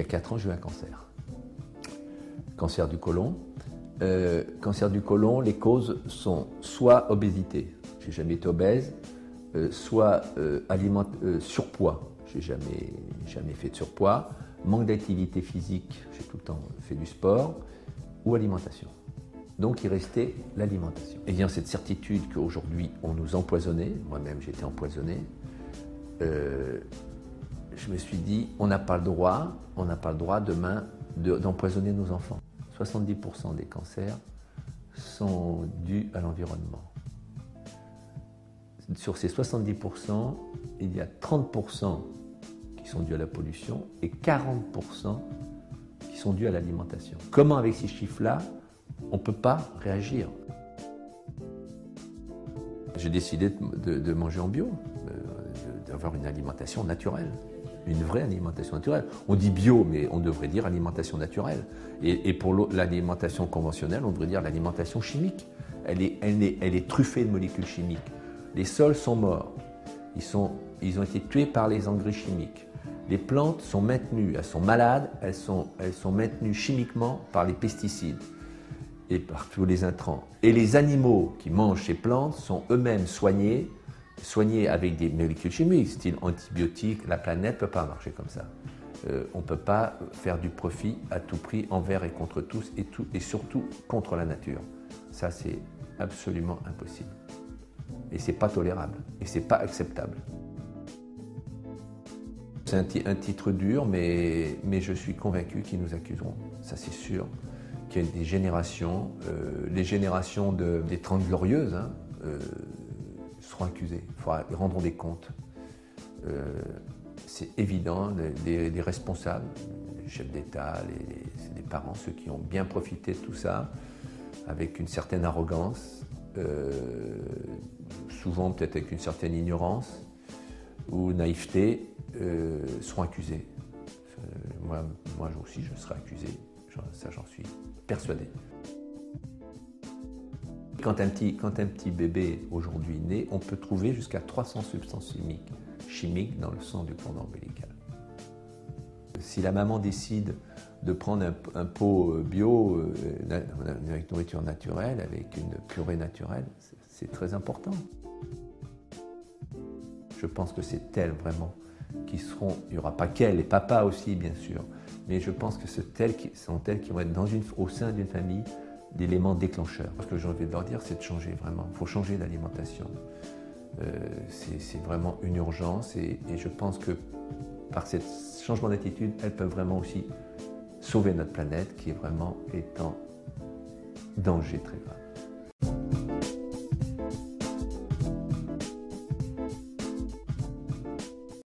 4 ans, j'ai eu un cancer. Cancer du côlon. Cancer du côlon, les causes sont soit obésité, j'ai jamais été obèse, soit surpoids, j'ai jamais fait de surpoids, manque d'activité physique, j'ai tout le temps fait du sport, ou alimentation. Donc il restait l'alimentation. Ayant cette certitude qu'aujourd'hui on nous empoisonnait, moi-même j'ai été empoisonné, je me suis dit on n'a pas le droit demain d'empoisonner nos enfants. 70% des cancers sont dus à l'environnement. Sur ces 70%, il y a 30% qui sont dus à la pollution et 40% qui sont dus à l'alimentation. Comment avec ces chiffres-là, on ne peut pas réagir? J'ai décidé de manger en bio, d'avoir une alimentation naturelle, une vraie alimentation naturelle. On dit bio, mais on devrait dire alimentation naturelle. Et pour l'alimentation conventionnelle, on devrait dire l'alimentation chimique. Elle est truffée de molécules chimiques. Les sols sont morts. Ils ont été tués par les engrais chimiques. Les plantes sont maintenues, elles sont malades, elles sont maintenues chimiquement par les pesticides et par tous les intrants. Et les animaux qui mangent ces plantes sont eux-mêmes soignés avec des molécules chimiques, style antibiotiques. La planète ne peut pas marcher comme ça. On ne peut pas faire du profit à tout prix envers et contre tous et surtout contre la nature. Ça, c'est absolument impossible. Et ce n'est pas tolérable et ce n'est pas acceptable. C'est un titre dur, mais je suis convaincu qu'ils nous accuseront, ça c'est sûr. Qu'il y a des générations, les générations des 30 glorieuses seront accusées, ils rendront des comptes. C'est évident, les responsables, les chefs d'État, les parents, ceux qui ont bien profité de tout ça, avec une certaine arrogance, souvent peut-être avec une certaine ignorance ou naïveté, seront accusés. Moi aussi, je serai accusé, ça j'en suis persuadé. Quand un petit bébé aujourd'hui naît, on peut trouver jusqu'à 300 substances chimiques dans le sang du cordon ombilical. Si la maman décide de prendre un pot bio, avec nourriture naturelle, avec une purée naturelle, c'est très important. Je pense que c'est elles vraiment qui seront, il n'y aura pas qu'elles, les papas aussi bien sûr, mais je pense que sont elles qui vont être au sein d'une famille d'éléments déclencheurs. Ce que j'ai envie de leur dire, c'est de changer vraiment, il faut changer l'alimentation. C'est vraiment une urgence et je pense que par ce changement d'attitude, elles peuvent vraiment aussi sauver notre planète qui est vraiment en danger très grave.